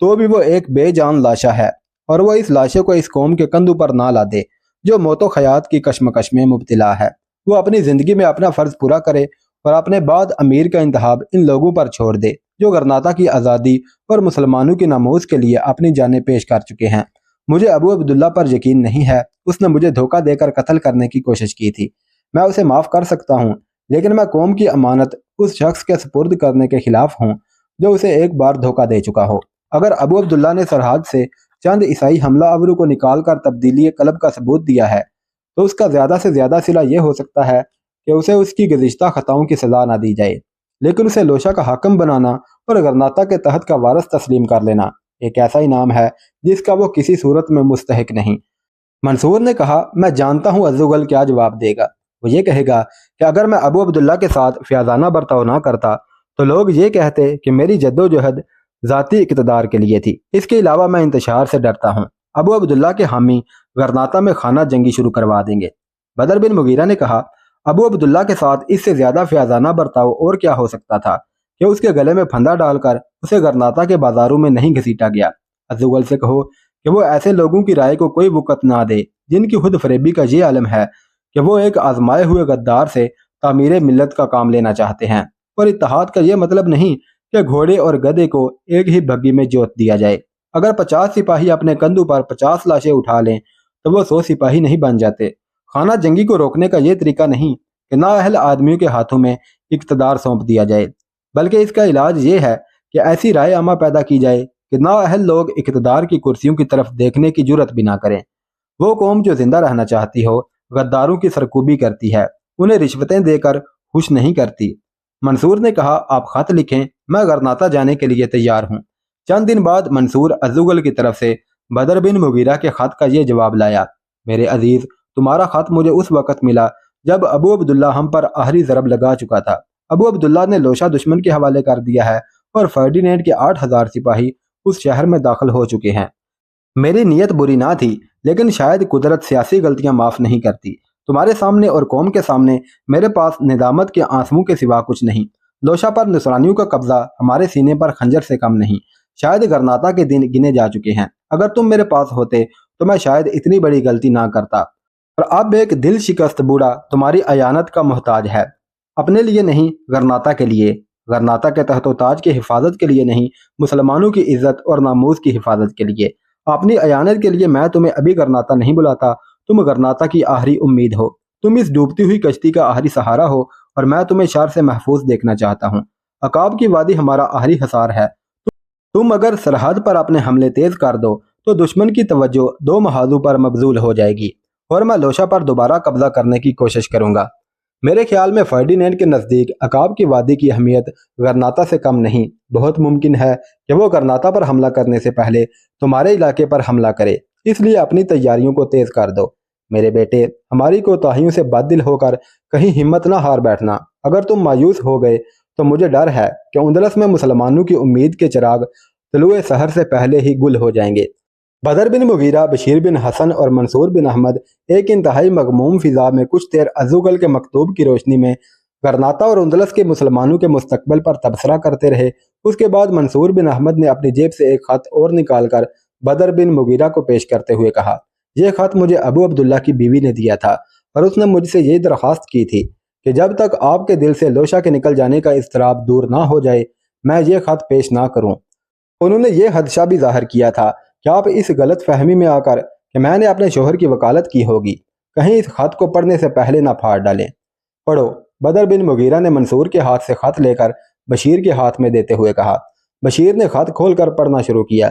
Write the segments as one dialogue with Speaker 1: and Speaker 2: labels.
Speaker 1: تو بھی وہ ایک بے جان لاشا ہے، اور وہ اس لاشے کو اس قوم کے کندھوں پر نہ لا دے جو موت و حیات کی کشمکش میں مبتلا ہے۔ وہ اپنی زندگی میں اپنا فرض پورا کرے اور اپنے بعد امیر کا انتخاب ان لوگوں پر چھوڑ دے جو غرناطہ کی آزادی اور مسلمانوں کی ناموس کے لیے اپنی جانیں پیش کر چکے ہیں۔ مجھے ابو عبداللہ پر یقین نہیں ہے، اس نے مجھے دھوکہ دے کر قتل کرنے کی کوشش کی تھی۔ میں اسے معاف کر سکتا ہوں، لیکن میں قوم کی امانت اس شخص کے سپرد کرنے کے خلاف ہوں جو اسے ایک بار دھوکہ دے چکا ہو۔ اگر ابو عبداللہ نے سرحد سے چند عیسائی حملہ آوروں کو نکال کر تبدیلی قلب کا ثبوت دیا ہے تو اس کا زیادہ سے زیادہ صلہ یہ ہو سکتا ہے کہ اسے اس کی گزشتہ خطاؤں کی سزا نہ دی جائے، لیکن اسے لوشا کا حاکم بنانا اور غرناطہ کے تحت کا وارث تسلیم کر لینا ایک ایسا انعام ہے جس کا وہ کسی صورت میں مستحق نہیں۔ منصور نے کہا، میں جانتا ہوں عزوگل کیا جواب دے گا۔ وہ یہ کہے گا کہ اگر میں ابو عبداللہ کے ساتھ فیاضانہ برتاؤ نہ کرتا تو لوگ یہ کہتے کہ میری جدوجہد ذاتی اقتدار کے لیے تھی، اس کے علاوہ میں انتشار سے ڈرتا ہوں۔ ابو عبداللہ کے حامی غرناطہ میں خانہ جنگی شروع کروا دیں گے۔ بدر بن مغیرہ نے کہا، ابو عبداللہ کے ساتھ اس سے زیادہ فیاضانہ برتاؤ اور کیا ہو سکتا تھا کہ اس کے گلے میں پھندا ڈال کر اسے غرناطہ کے بازاروں میں نہیں گھسیٹا گیا۔ عزوگل سے کہو کہ وہ ایسے لوگوں کی رائے کو کوئی وقت نہ دے جن کی خود فریبی کا یہ عالم ہے کہ وہ ایک آزمائے ہوئے غدار سے تعمیر ملت کا کام لینا چاہتے ہیں، اور اتحاد کا یہ مطلب نہیں کہ گھوڑے اور گدھے کو ایک ہی بھگی میں جوت دیا جائے۔ اگر 50 سپاہی اپنے کندھوں پر 50 لاشیں اٹھا لیں تو وہ 100 سپاہی نہیں بن جاتے۔ خانہ جنگی کو روکنے کا یہ طریقہ نہیں کہ نااہل آدمیوں کے ہاتھوں میں اقتدار سونپ دیا جائے، بلکہ اس کا علاج یہ ہے کہ ایسی رائے عامہ پیدا کی جائے کہ نااہل لوگ اقتدار کی کرسیوں کی طرف دیکھنے کی جرت بھی نہ کریں۔ وہ قوم جو زندہ رہنا چاہتی ہو غداروں کی سرکوبی کرتی ہے، انہیں رشوتیں دے کر خوش نہیں کرتی۔ منصور نے کہا، آپ خط لکھیں، میں غرناطہ جانے کے لیے تیار ہوں۔ چند دن بعد منصور عزوگل کی طرف سے بدر بن مغیرہ کے خط کا یہ جواب لایا، میرے عزیز، تمہارا خط مجھے اس وقت ملا جب ابو عبداللہ ہم پر آخری ضرب لگا چکا تھا۔ ابو عبداللہ نے لوشا دشمن کے حوالے کر دیا ہے اور فرڈینینڈ کے 8000 سپاہی اس شہر میں داخل ہو چکے ہیں۔ میری نیت بری نہ تھی، لیکن شاید قدرت سیاسی غلطیاں معاف نہیں کرتی۔ تمہارے سامنے اور قوم کے سامنے میرے پاس ندامت کے آنسوؤں کے سوا کچھ نہیں۔ لوشا پر نصرانیوں کا قبضہ ہمارے سینے پر خنجر سے کم نہیں۔ شاید غرناطہ کے دن گنے جا چکے ہیں۔ اگر تم میرے پاس ہوتے تو میں شاید اتنی بڑی غلطی نہ کرتا، اور اب ایک دل شکست بوڑھا تمہاری اعانت کا محتاج ہے، اپنے لیے نہیں، غرناطہ کے لیے، غرناطہ کے تحت و تاج کی حفاظت کے لیے نہیں، مسلمانوں کی عزت اور ناموس کی حفاظت کے لیے۔ اپنی اعانت کے لیے میں تمہیں ابھی غرناطہ نہیں بلاتا، تم غرناطہ کی آخری امید ہو، تم اس ڈوبتی ہوئی کشتی کا آخری سہارا ہو، اور میں تمہیں شر سے محفوظ دیکھنا چاہتا ہوں۔ عقاب کی وادی ہمارا آخری حصار ہے۔ تم اگر سرحد پر اپنے حملے تیز کر دو تو دشمن کی توجہ 2 محاذوں پر مبذول ہو جائے گی، اور میں لوشا پر دوبارہ قبضہ کرنے کی کوشش کروں گا۔ میرے خیال میں فرڈینینڈ کے نزدیک عقاب کی وادی کی اہمیت غرناطہ سے کم نہیں۔ بہت ممکن ہے کہ وہ غرناطہ پر حملہ کرنے سے پہلے تمہارے علاقے پر حملہ کرے، اس لیے اپنی تیاریوں کو تیز کر دو۔ میرے بیٹے، ہماری کوتاہیوں سے بد دل ہو کر کہیں ہمت نہ ہار بیٹھنا۔ اگر تم مایوس ہو گئے تو مجھے ڈر ہے کہ اندلس میں مسلمانوں کی امید کے چراغ طلوع سحر سے پہلے ہی گل ہو جائیں گے۔ بدر بن مغیرہ، بشیر بن حسن اور منصور بن احمد ایک انتہائی مغموم فضا میں کچھ دیر عزوگل کے مکتوب کی روشنی میں غرناطہ اور اندلس کے مسلمانوں کے مستقبل پر تبصرہ کرتے رہے۔ اس کے بعد منصور بن احمد نے اپنی جیب سے ایک خط اور نکال کر بدر بن مغیرہ کو پیش کرتے ہوئے کہا، یہ خط مجھے ابو عبداللہ کی بیوی نے دیا تھا، اور اس نے مجھ سے یہ درخواست کی تھی کہ جب تک آپ کے دل سے لوشا کے نکل جانے کا اضطراب دور نہ ہو جائے میں یہ خط پیش نہ کروں۔ انہوں نے یہ خدشہ بھی ظاہر کیا تھا کہ آپ اس غلط فہمی میں آ کر کہ میں نے اپنے شوہر کی وکالت کی ہوگی، کہیں اس خط کو پڑھنے سے پہلے نہ پھاڑ ڈالیں۔ پڑھو۔ بدر بن مغیرہ نے منصور کے ہاتھ سے خط لے کر بشیر کے ہاتھ میں دیتے ہوئے کہا۔ بشیر نے خط کھول کر پڑھنا شروع کیا۔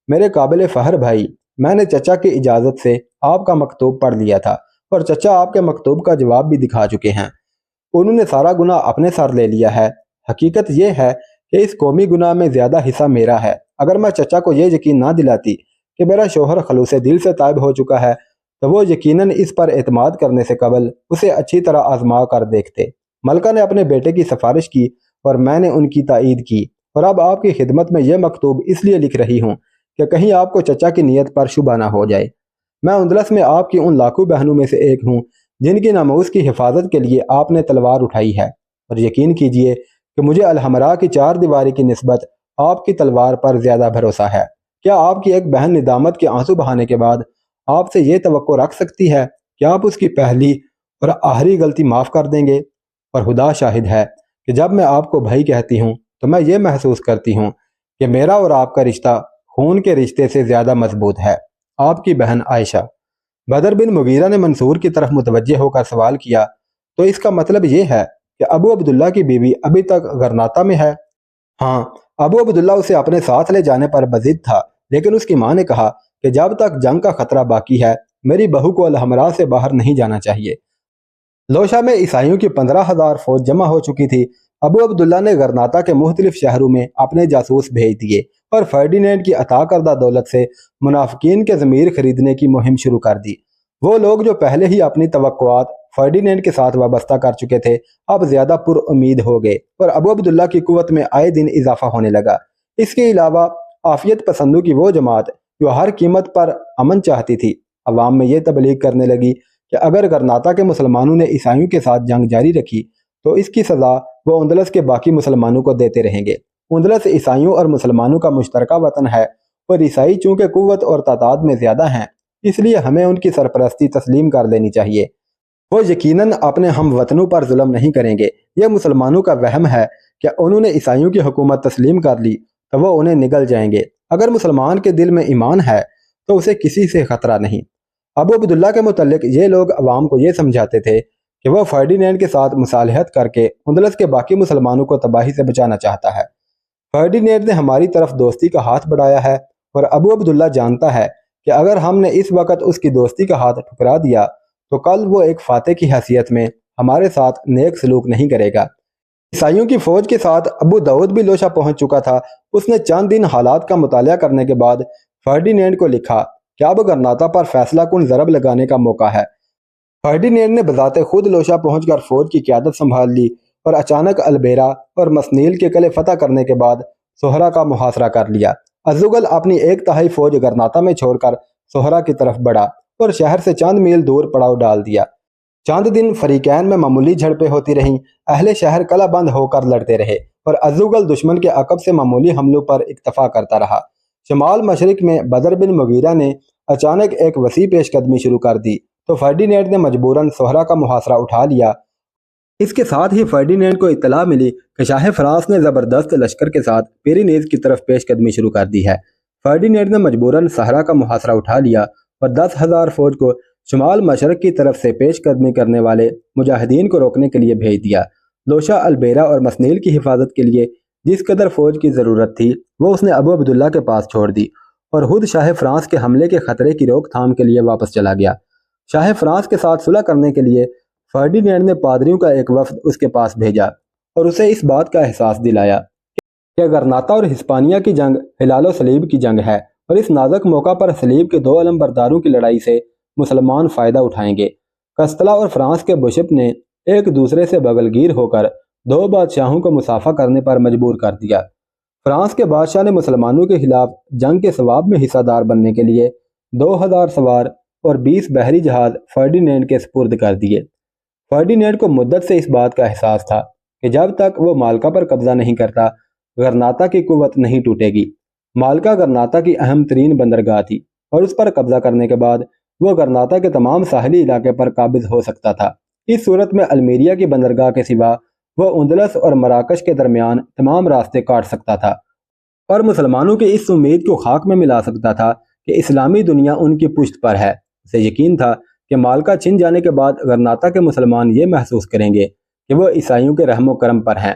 Speaker 1: میرے قابل فخر بھائی، میں نے چچا کی اجازت سے آپ کا مکتوب پڑھ لیا تھا، اور چچا آپ کے مکتوب کا جواب بھی دکھا چکے ہیں۔ انہوں نے سارا گناہ اپنے سر لے لیا ہے۔ حقیقت یہ ہے کہ اس قومی گناہ میں زیادہ حصہ میرا ہے۔ اگر میں چچا کو یہ یقین نہ دلاتی کہ میرا شوہر خلوص دل سے تائب ہو چکا ہے تو وہ یقیناً اس پر اعتماد کرنے سے قبل اسے اچھی طرح آزما کر دیکھتے۔ ملکہ نے اپنے بیٹے کی سفارش کی اور میں نے ان کی تائید کی، اور اب آپ کی خدمت میں یہ مکتوب اس لیے لکھ رہی ہوں کہ کہیں آپ کو چچا کی نیت پر شبہ نہ ہو جائے۔ میں اندلس میں آپ کی ان لاکھوں بہنوں میں سے ایک ہوں جن کی ناموس کی حفاظت کے لیے آپ نے تلوار اٹھائی ہے، اور یقین کیجئے کہ مجھے الحمراء کی 4 دیواری کی نسبت آپ کی تلوار پر زیادہ بھروسہ ہے۔ کیا آپ کی ایک بہن ندامت کے آنسو بہانے کے بعد آپ سے یہ توقع رکھ سکتی ہے کہ آپ اس کی پہلی اور آخری غلطی معاف کر دیں گے؟ اور خدا شاہد ہے کہ جب میں آپ کو بھائی کہتی ہوں تو میں یہ محسوس کرتی ہوں کہ میرا اور آپ کا رشتہ خون کے رشتے سے زیادہ مضبوط ہے۔ آپ کی بہن عائشہ۔ بدر بن مغیرہ نے منصور کی طرف متوجہ ہو کر سوال کیا، تو اس کا مطلب یہ ہے کہ ابو عبداللہ کی بیوی ابھی تک غرناطہ میں ہے؟ ہاں، ابو عبداللہ اسے اپنے ساتھ لے جانے پر بضد تھا، لیکن اس کی ماں نے کہا کہ جب تک جنگ کا خطرہ باقی ہے میری بہو کو الحمراء سے باہر نہیں جانا چاہیے۔ لوشا میں عیسائیوں کی 15,000 فوج جمع ہو چکی تھی۔ ابو عبداللہ نے غرناطہ کے مختلف شہروں میں اپنے جاسوس بھیج دیے اور فرڈینینڈ کی عطا کردہ دولت سے منافقین کے ضمیر خریدنے کی مہم شروع کر دی۔ وہ لوگ جو پہلے ہی اپنی توقعات فرڈینینڈ کے ساتھ وابستہ کر چکے تھے اب زیادہ پر امید ہو گئے اور ابو عبداللہ کی قوت میں آئے دن اضافہ ہونے لگا۔ اس کے علاوہ عافیت پسندوں کی وہ جماعت جو ہر قیمت پر امن چاہتی تھی عوام میں یہ تبلیغ کرنے لگی کہ اگر غرناطہ کے مسلمانوں نے عیسائیوں کے ساتھ جنگ جاری رکھی تو اس کی سزا وہ اندلس کے باقی مسلمانوں کو دیتے رہیں گے۔ اندلس عیسائیوں اور مسلمانوں کا مشترکہ وطن ہے اور عیسائی چونکہ قوت اور تعداد میں زیادہ ہیں اس لیے ہمیں ان کی سرپرستی تسلیم کر لینی چاہیے۔ وہ یقیناً اپنے ہم وطنوں پر ظلم نہیں کریں گے۔ یہ مسلمانوں کا وہم ہے کہ انہوں نے عیسائیوں کی حکومت تسلیم کر لی تو وہ انہیں نگل جائیں گے۔ اگر مسلمان کے دل میں ایمان ہے تو اسے کسی سے خطرہ نہیں۔ ابو عبداللہ کے متعلق یہ لوگ عوام کو یہ سمجھاتے تھے کہ وہ فرڈینینڈ کے ساتھ مصالحت کر کے اندلس کے باقی مسلمانوں کو تباہی سے بچانا چاہتا ہے۔ فرڈینینڈ نے ہماری طرف دوستی کا ہاتھ بڑھایا ہے اور ابو عبداللہ جانتا ہے کہ اگر ہم نے اس وقت اس کی دوستی کا ہاتھ ٹھکرا دیا تو کل وہ ایک فاتح کی حیثیت میں ہمارے ساتھ نیک سلوک نہیں کرے گا۔ عیسائیوں کی فوج کے ساتھ ابو داؤد بھی لوشا پہنچ چکا تھا۔ اس نے چند دن حالات کا مطالعہ کرنے کے بعد فرڈینینڈ کو لکھا کہ اب غرناطہ پر فیصلہ کن ضرب لگانے کا موقع ہے۔ فرڈینینڈ نے بذات خود لوشا پہنچ کر فوج کی قیادت سنبھال لی اور اچانک البیرا اور مسنیل کے قلعے فتح کرنے کے بعد سہرا کا محاصرہ کر لیا۔ ازوغل اپنی 1/3 فوج غرناطہ میں چھوڑ کر سہرا کی طرف بڑھا اور شہر سے چند میل دور پڑاؤ ڈال دیا۔ چند دن فریقین میں معمولی جھڑپیں ہوتی رہیں۔ اہل شہر قلعہ بند ہو کر لڑتے رہے اور ازوغل دشمن کے عقب سے معمولی حملوں پر اکتفا کرتا رہا۔ شمال مشرق میں بدر بن مغیرہ نے اچانک ایک وسیع پیش قدمی شروع کر دی تو فرڈینینڈ نے مجبوراً سہرا کا محاصرہ اٹھا لیا۔ اس کے ساتھ ہی فرڈینینڈ کو اطلاع ملی کہ شاہ فرانس نے زبردست لشکر کے ساتھ پیرینیز کی طرف پیش قدمی شروع کر دی ہے۔ فرڈینینڈ نے مجبوراً سہرا کا محاصرہ اٹھا لیا اور 10,000 فوج کو شمال مشرق کی طرف سے پیش قدمی کرنے والے مجاہدین کو روکنے کے لیے بھیج دیا۔ لوشا البیرا اور مسنیل کی حفاظت کے لیے جس قدر فوج کی ضرورت تھی وہ اس نے ابو عبداللہ کے پاس چھوڑ دی اور خود شاہ فرانس کے حملے کے خطرے کی روک تھام کے لیے واپس چلا گیا۔ شاہ فرانس کے ساتھ صلح کرنے کے لیے فرڈینینڈ نے پادریوں کا ایک وفد اس کے پاس بھیجا اور اسے اس بات کا احساس دلایا کہ غرناطہ اور ہسپانیہ کی جنگ ہلال و صلیب کی جنگ ہے اور اس نازک موقع پر صلیب کے 2 علمبرداروں کی لڑائی سے مسلمان فائدہ اٹھائیں گے۔ کستلا اور فرانس کے بشپ نے ایک دوسرے سے بغلگیر ہو کر 2 بادشاہوں کو مصافحہ کرنے پر مجبور کر دیا۔ فرانس کے بادشاہ نے مسلمانوں کے خلاف جنگ کے ثواب میں حصہ دار بننے کے لیے 2000 سوار اور 20 بحری جہاز فرڈینینڈ کے سپرد کر دیے۔ فرڈینینڈ کو مدت سے اس بات کا احساس تھا کہ جب تک وہ مالکا پر قبضہ نہیں کرتا غرناطہ کی قوت نہیں ٹوٹے گی۔ مالکا غرناطہ کی اہم ترین بندرگاہ تھی اور اس پر قبضہ کرنے کے بعد وہ غرناطہ کے تمام ساحلی علاقے پر قابض ہو سکتا تھا۔ اس صورت میں المیریا کی بندرگاہ کے سوا وہ اندلس اور مراکش کے درمیان تمام راستے کاٹ سکتا تھا اور مسلمانوں کی اس امید کو خاک میں ملا سکتا تھا کہ اسلامی دنیا ان کی پشت پر ہے۔ اسے یقین تھا کہ مالکا چھن جانے کے بعد غرناطہ کے مسلمان یہ محسوس کریں گے کہ وہ عیسائیوں کے رحم و کرم پر ہیں۔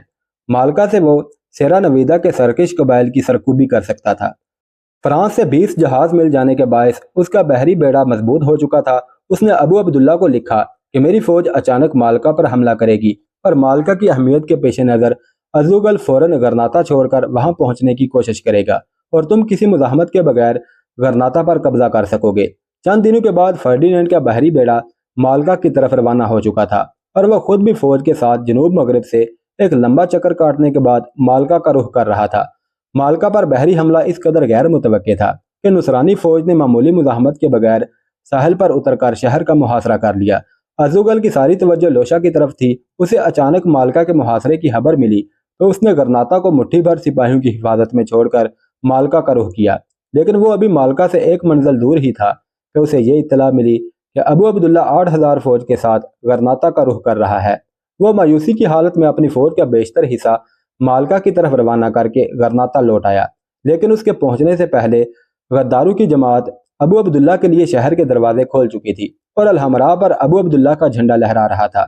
Speaker 1: مالکا سے وہ سیرا نویدا کے سرکش قبائل کی سرکوبی کر سکتا تھا۔ فرانس سے 20 جہاز مل جانے کے باعث اس کا بحری بیڑا مضبوط ہو چکا تھا۔ اس نے ابو عبداللہ کو لکھا کہ میری فوج اچانک مالکا پر حملہ کرے گی اور مالکا کی اہمیت کے پیش نظر ازوغل فوراً غرناطہ چھوڑ کر وہاں پہنچنے کی کوشش کرے گا اور تم کسی مزاحمت کے بغیر غرناطہ پر قبضہ کر سکو گے۔ چند دنوں کے بعد فرڈینینڈ کا بحری بیڑا مالکا کی طرف روانہ ہو چکا تھا اور وہ خود بھی فوج کے ساتھ جنوب مغرب سے ایک لمبا چکر کاٹنے کے بعد مالکا کا رخ کر رہا تھا۔ مالکا پر بحری حملہ اس قدر غیر متوقع تھا کہ نصرانی فوج نے معمولی مزاحمت کے بغیر ساحل پر اتر کر شہر کا محاصرہ کر لیا۔ ازوغل کی ساری توجہ لوشا کی طرف تھی۔ اسے اچانک مالکا کے محاصرے کی خبر ملی تو اس نے غرناطہ کو مٹھی بھر سپاہیوں کی حفاظت میں چھوڑ کر مالکا کا رخ کیا۔ لیکن وہ ابھی مالکا سے ایک منزل دور ہی تھا کہ اسے یہ اطلاع ملی کہ ابو عبداللہ 8,000 فوج کے ساتھ غرناطہ کا رخ کر رہا ہے۔ وہ مایوسی کی حالت میں اپنی فوج کا بیشتر حصہ مالکا کی طرف روانہ کر کے غرناطہ لوٹ آیا، لیکن اس کے پہنچنے سے پہلے غداروں کی جماعت ابو عبداللہ کے لیے شہر کے دروازے کھول چکی تھی اور الحمراء پر ابو عبداللہ کا جھنڈا لہرا رہا تھا۔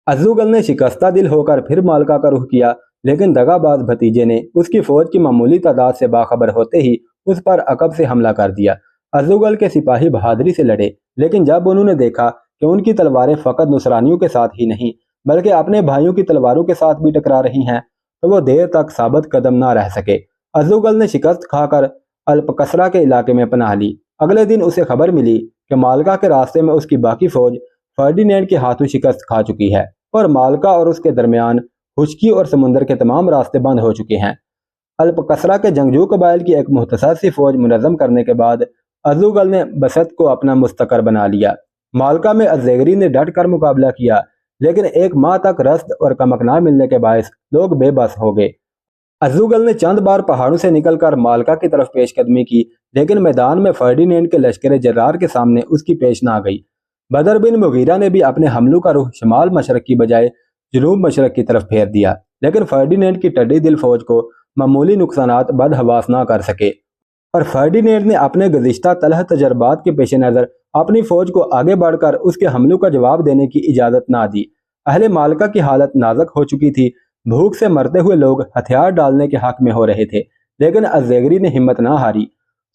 Speaker 1: ازوغل نے شکستہ دل ہو کر پھر مالکا کا رخ کیا، لیکن دغا باز بھتیجے نے اس کی فوج کی معمولی تعداد سے باخبر ہوتے ہی اس پر عقب سے حملہ کر دیا۔ ازوغل کے سپاہی بہادری سے لڑے، لیکن جب انہوں نے دیکھا کہ ان کی تلواریں فقط نصرانیوں کے ساتھ ہی نہیں بلکہ اپنے بھائیوں کی تلواروں کے ساتھ بھی ٹکرا رہی ہیں تو وہ دیر تک ثابت قدم نہ رہ سکے۔ ازوغل نے شکست کھا کر الپکسرا کے علاقے میں پناہ لی۔ اگلے دن اسے خبر ملی کہ مالکا کے راستے میں اس کی باقی فوج فرڈینینڈ کے ہاتھوں شکست کھا چکی ہے اور مالکا اور اس کے درمیان خشکی اور سمندر کے تمام راستے بند ہو چکے ہیں۔ الپکسرا کے جنگجو قبائل کی ایک مختصر سی فوج منظم کرنے کے بعد ازوغل نے بسط کو اپنا مستقر بنا لیا۔ مالکا میں ازیغری نے ڈٹ کر مقابلہ کیا، لیکن ایک ماہ تک رسد اور کمک نہ ملنے کے باعث لوگ بے بس ہو گئے۔ ازوغل نے چند بار پہاڑوں سے نکل کر مالکا کی طرف پیش قدمی کی، لیکن میدان میں فرڈینینڈ کے لشکر جرار کے سامنے اس کی پیش نہ گئی۔ بدر بن مغیرہ نے بھی اپنے حملوں کا رخ شمال مشرق کی بجائے جنوب مشرق کی طرف پھیر دیا، لیکن فرڈینینڈ کی ٹڈی دل فوج کو معمولی نقصانات بدحواس نہ کر سکے اور فرڈینینڈ نے اپنے گزشتہ تلخ تجربات کے پیش نظر اپنی فوج کو آگے بڑھ کر اس کے حملوں کا جواب دینے کی اجازت نہ دی۔ اہل مالکا کی حالت نازک ہو چکی تھی، بھوک سے مرتے ہوئے لوگ ہتھیار ڈالنے کے حق میں ہو رہے تھے، لیکن ازیغری نے ہمت نہ ہاری۔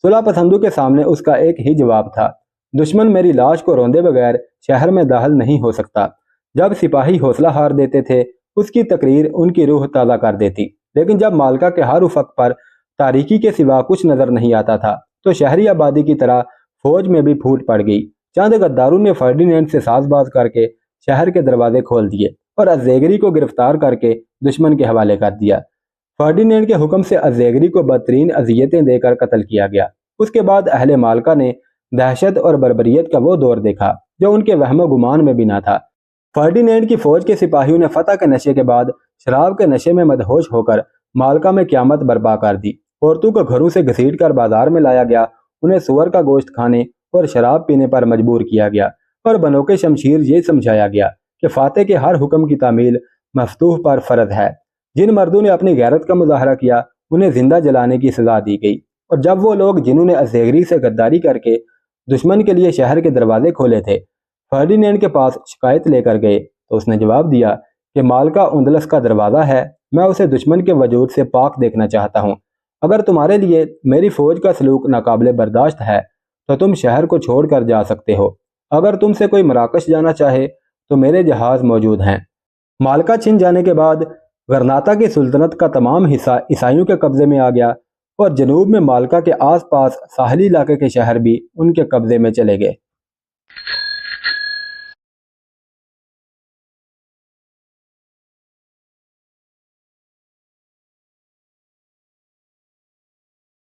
Speaker 1: صلح پسندوں کے سامنے اس کا ایک ہی جواب تھا: دشمن میری لاش کو روندے بغیر شہر میں داخل نہیں ہو سکتا۔ جب سپاہی حوصلہ ہار دیتے تھے اس کی تقریر ان کی روح تازہ کر دیتی، لیکن جب مالکا کے ہر افق پر تاریکی کے سوا کچھ نظر نہیں آتا تھا تو شہری آبادی کی طرح فوج میں بھی پھوٹ پڑ گئی۔ چند غداروں نے فرڈینینڈ سے ساز باز کر کے شہر کے دروازے کھول دیے اور ازیغری کو گرفتار کر کے دشمن کے حوالے کر دیا۔ فرڈینینڈ کے حکم سے ازیغری کو بدترین اذیتیں دے کر قتل کیا گیا۔ اس کے بعد اہل مالکا نے دہشت اور بربریت کا وہ دور دیکھا جو ان کے وہم و گمان میں بھی نہ تھا۔ فرڈینینڈ کی فوج کے سپاہیوں نے فتح کے نشے کے بعد شراب کے نشے میں مدہوش ہو کر مالکا میں قیامت برپا کر دی۔ عورتوں کو گھروں سے گھسیٹ کر بازار میں لایا گیا، انہیں سور کا گوشت کھانے اور شراب پینے پر مجبور کیا گیا اور بنوک شمشیر یہ سمجھایا گیا کہ فاتح کے ہر حکم کی تعمیل مفتوح پر فرض ہے۔ جن مردوں نے اپنی غیرت کا مظاہرہ کیا انہیں زندہ جلانے کی سزا دی گئی، اور جب وہ لوگ جنہوں نے ازیغری سے غداری کر کے دشمن کے لیے شہر کے دروازے کھولے تھے فرڈینینڈ کے پاس شکایت لے کر گئے تو اس نے جواب دیا کہ مالکا اندلس کا دروازہ ہے، میں اسے دشمن کے وجود سے پاک دیکھنا چاہتا ہوں۔ اگر تمہارے لیے میری فوج کا سلوک ناقابل برداشت ہے تو تم شہر کو چھوڑ کر جا سکتے ہو، اگر تم سے کوئی مراکش جانا چاہے تو میرے جہاز موجود ہیں۔ مالکا چھن جانے کے بعد غرناطہ کی سلطنت کا تمام حصہ عیسائیوں کے قبضے میں آ گیا اور جنوب میں مالکا کے آس پاس ساحلی علاقے کے شہر بھی ان کے قبضے میں چلے گئے۔